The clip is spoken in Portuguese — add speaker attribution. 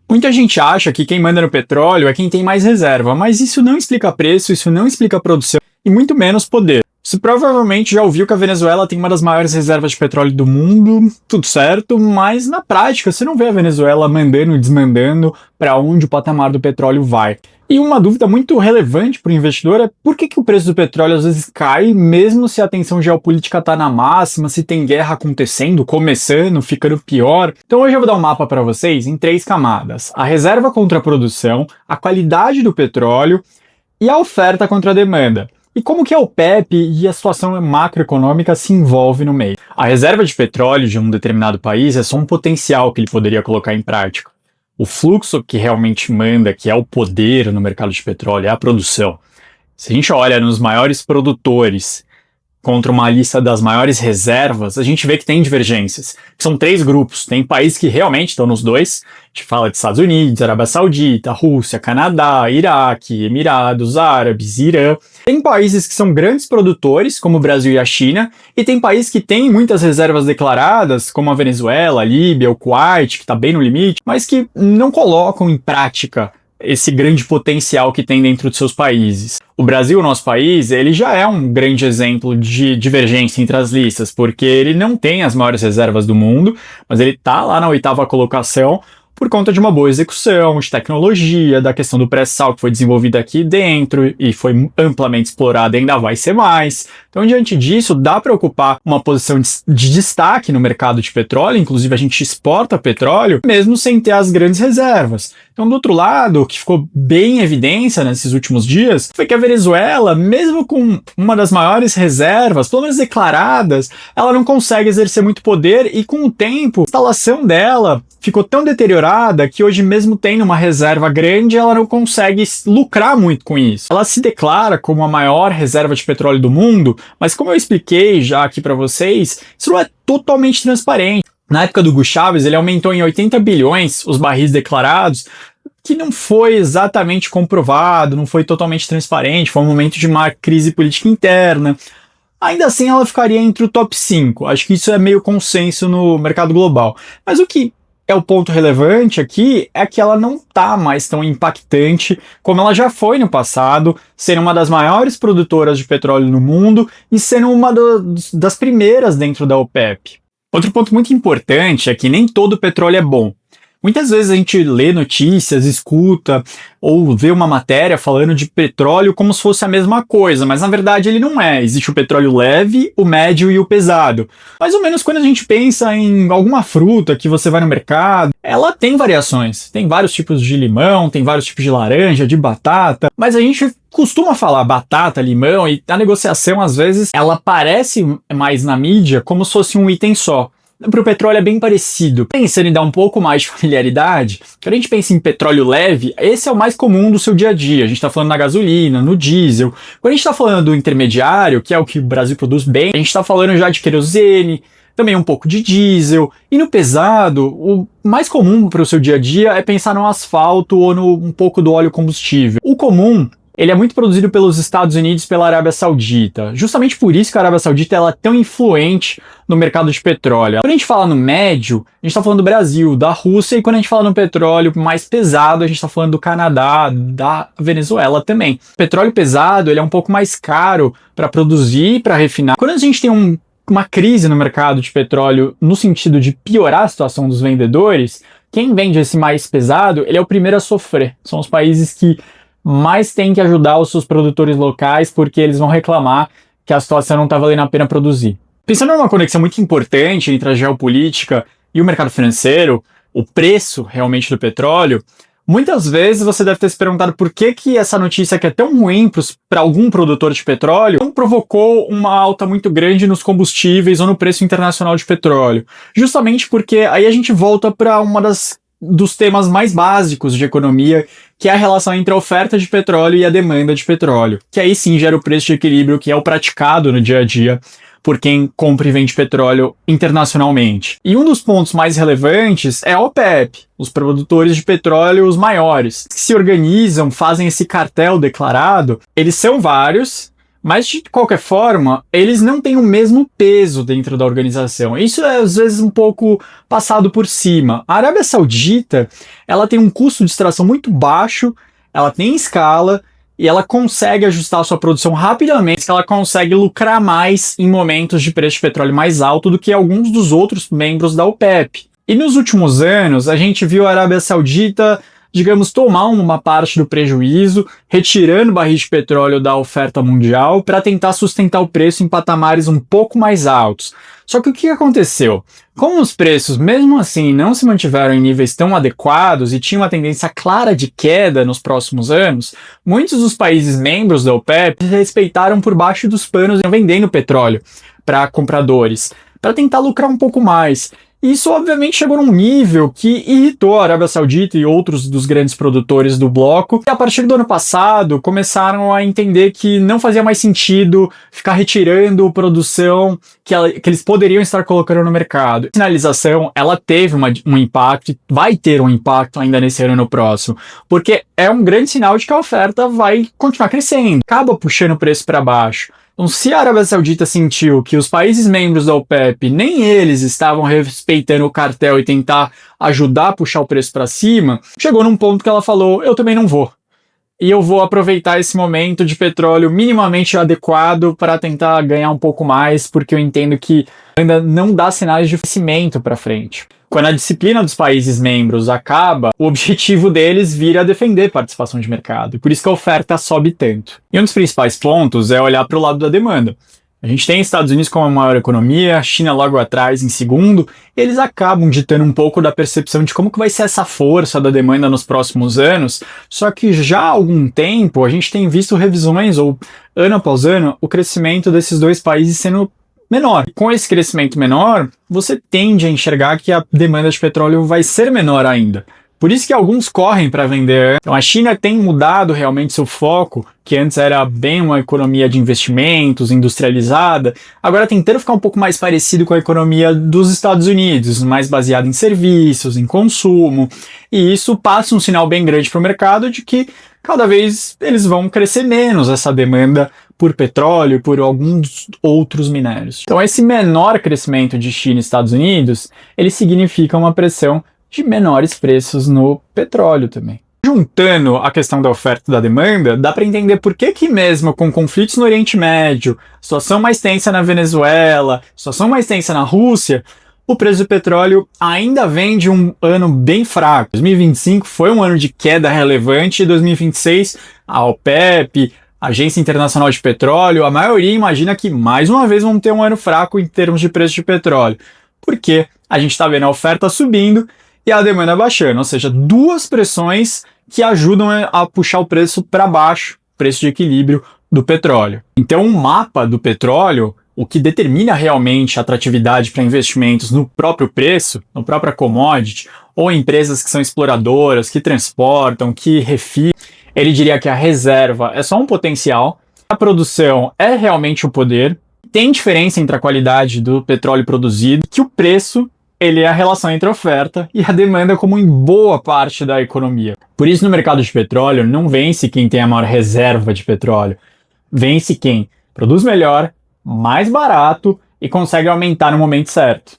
Speaker 1: Muita gente acha que quem manda no petróleo é quem tem mais reserva, mas isso não explica preço, isso não explica produção e muito menos poder. Você provavelmente já ouviu que a Venezuela tem uma das maiores reservas de petróleo do mundo, tudo certo, mas na prática você não vê a Venezuela mandando e desmandando para onde o patamar do petróleo vai. E uma dúvida muito relevante para o investidor é por que o preço do petróleo às vezes cai, mesmo se a tensão geopolítica está na máxima, se tem guerra acontecendo, começando, ficando pior. Então hoje eu vou dar um mapa para vocês em 3 camadas: a reserva contra a produção, a qualidade do petróleo e a oferta contra a demanda. E como que a OPEP e a situação macroeconômica se envolvem no meio. A reserva de petróleo de um determinado país é só um potencial que ele poderia colocar em prática. O fluxo que realmente manda, que é o poder no mercado de petróleo, é a produção. Se a gente olha nos maiores produtores contra uma lista das maiores reservas, a gente vê que tem divergências. São 3 grupos. Tem países que realmente estão nos dois. A gente fala de Estados Unidos, Arábia Saudita, Rússia, Canadá, Iraque, Emirados Árabes, Irã. Tem países que são grandes produtores, como o Brasil e a China, e tem países que têm muitas reservas declaradas, como a Venezuela, a Líbia, o Kuwait, que está bem no limite, mas que não colocam em prática esse grande potencial que tem dentro de seus países. O Brasil, o nosso país, ele já é um grande exemplo de divergência entre as listas, porque ele não tem as maiores reservas do mundo, mas ele está lá na 8ª colocação por conta de uma boa execução, de tecnologia, da questão do pré-sal que foi desenvolvida aqui dentro e foi amplamente explorada e ainda vai ser mais. Então, diante disso, dá para ocupar uma posição de destaque no mercado de petróleo, inclusive a gente exporta petróleo, mesmo sem ter as grandes reservas. Então, do outro lado, o que ficou bem em evidência nesses últimos dias foi que a Venezuela, mesmo com uma das maiores reservas, pelo menos declaradas, ela não consegue exercer muito poder e, com o tempo, a instalação dela ficou tão deteriorada que hoje, mesmo tendo uma reserva grande, ela não consegue lucrar muito com isso. Ela se declara como a maior reserva de petróleo do mundo, mas como eu expliquei já aqui para vocês, isso não é totalmente transparente. Na época do Hugo Chávez, ele aumentou em 80 bilhões os barris declarados, que não foi exatamente comprovado, não foi totalmente transparente, foi um momento de uma crise política interna. Ainda assim, ela ficaria entre o top 5. Acho que isso é meio consenso no mercado global. Mas o que é o ponto relevante aqui é que ela não está mais tão impactante como ela já foi no passado, sendo uma das maiores produtoras de petróleo no mundo e sendo uma das primeiras dentro da OPEP. Outro ponto muito importante é que nem todo petróleo é bom. Muitas vezes a gente lê notícias, escuta ou vê uma matéria falando de petróleo como se fosse a mesma coisa, mas na verdade ele não é. Existe o petróleo leve, o médio e o pesado. Mais ou menos quando a gente pensa em alguma fruta que você vai no mercado, ela tem variações. Tem vários tipos de limão, tem vários tipos de laranja, de batata, mas a gente costuma falar batata, limão, e a negociação às vezes ela aparece mais na mídia como se fosse um item só. Para o petróleo é bem parecido. Pensando em dar um pouco mais de familiaridade, quando a gente pensa em petróleo leve, esse é o mais comum do seu dia a dia. A gente está falando na gasolina, no diesel. Quando a gente está falando do intermediário, que é o que o Brasil produz bem, a gente está falando já de querosene, também um pouco de diesel. E no pesado, o mais comum para o seu dia a dia é pensar no asfalto ou no um pouco do óleo combustível. O comum, ele é muito produzido pelos Estados Unidos e pela Arábia Saudita. Justamente por isso que a Arábia Saudita ela é tão influente no mercado de petróleo. Quando a gente fala no médio, a gente está falando do Brasil, da Rússia, e quando a gente fala no petróleo mais pesado, a gente está falando do Canadá, da Venezuela também. O petróleo pesado ele é um pouco mais caro para produzir, para refinar. Quando a gente tem uma crise no mercado de petróleo no sentido de piorar a situação dos vendedores, quem vende esse mais pesado, ele é o primeiro a sofrer. São os países que mais tem que ajudar os seus produtores locais porque eles vão reclamar que a situação não está valendo a pena produzir. Pensando numa conexão muito importante entre a geopolítica e o mercado financeiro, o preço realmente do petróleo, muitas vezes você deve ter se perguntado por que essa notícia que é tão ruim para algum produtor de petróleo não provocou uma alta muito grande nos combustíveis ou no preço internacional de petróleo. Justamente porque aí a gente volta para dos temas mais básicos de economia, que é a relação entre a oferta de petróleo e a demanda de petróleo, que aí sim gera o preço de equilíbrio que é o praticado no dia a dia por quem compra e vende petróleo internacionalmente. E um dos pontos mais relevantes é a OPEP, os produtores de petróleo os maiores, que se organizam, fazem esse cartel declarado, eles são vários, Mas, de qualquer forma, eles não têm o mesmo peso dentro da organização. Isso é, às vezes, um pouco passado por cima. A Arábia Saudita, ela tem um custo de extração muito baixo, ela tem escala, e ela consegue ajustar a sua produção rapidamente, que ela consegue lucrar mais em momentos de preço de petróleo mais alto do que alguns dos outros membros da OPEP. E nos últimos anos, a gente viu a Arábia Saudita, digamos, tomar uma parte do prejuízo, retirando barris de petróleo da oferta mundial para tentar sustentar o preço em patamares um pouco mais altos. Só que o que aconteceu? Como os preços, mesmo assim, não se mantiveram em níveis tão adequados e tinha uma tendência clara de queda nos próximos anos, muitos dos países membros da OPEP respeitaram por baixo dos panos vendendo petróleo para compradores, para tentar lucrar um pouco mais. Isso, obviamente, chegou num nível que irritou a Arábia Saudita e outros dos grandes produtores do bloco. E a partir do ano passado, começaram a entender que não fazia mais sentido ficar retirando produção que eles poderiam estar colocando no mercado. A sinalização, ela teve um impacto, vai ter um impacto ainda nesse ano e no próximo, porque é um grande sinal de que a oferta vai continuar crescendo, acaba puxando o preço para baixo. Então, se a Arábia Saudita sentiu que os países membros da OPEP, nem eles estavam respeitando o cartel e tentar ajudar a puxar o preço para cima, chegou num ponto que ela falou, eu também não vou. E eu vou aproveitar esse momento de petróleo minimamente adequado para tentar ganhar um pouco mais, porque eu entendo que ainda não dá sinais de crescimento para frente. Quando a disciplina dos países membros acaba, o objetivo deles vira defender participação de mercado. Por isso que a oferta sobe tanto. E um dos principais pontos é olhar para o lado da demanda. A gente tem Estados Unidos como a maior economia, a China logo atrás em segundo, e eles acabam ditando um pouco da percepção de como que vai ser essa força da demanda nos próximos anos, só que já há algum tempo a gente tem visto revisões, ou ano após ano, o crescimento desses dois países sendo menor. Com esse crescimento menor, você tende a enxergar que a demanda de petróleo vai ser menor ainda. Por isso que alguns correm para vender. Então a China tem mudado realmente seu foco, que antes era bem uma economia de investimentos, industrializada, agora tentando ficar um pouco mais parecido com a economia dos Estados Unidos, mais baseada em serviços, em consumo, e isso passa um sinal bem grande para o mercado de que cada vez eles vão crescer menos essa demanda por petróleo e por alguns outros minérios. Então esse menor crescimento de China e Estados Unidos, ele significa uma pressão de menores preços no petróleo também. Juntando a questão da oferta e da demanda, dá para entender por que mesmo com conflitos no Oriente Médio, situação mais tensa na Venezuela, situação mais tensa na Rússia, o preço do petróleo ainda vem de um ano bem fraco. 2025 foi um ano de queda relevante e 2026 a OPEP, a Agência Internacional de Petróleo, a maioria imagina que mais uma vez vamos ter um ano fraco em termos de preço de petróleo. Porque a gente está vendo a oferta subindo e a demanda baixando, ou seja, duas pressões que ajudam a puxar o preço para baixo, preço de equilíbrio do petróleo. Então, o mapa do petróleo, o que determina realmente a atratividade para investimentos no próprio preço, no próprio commodity, ou empresas que são exploradoras, que transportam, que refinam, ele diria que a reserva é só um potencial, a produção é realmente o poder, tem diferença entre a qualidade do petróleo produzido, que o preço ele é a relação entre a oferta e a demanda como em boa parte da economia. Por isso, no mercado de petróleo, não vence quem tem a maior reserva de petróleo. Vence quem produz melhor, mais barato e consegue aumentar no momento certo.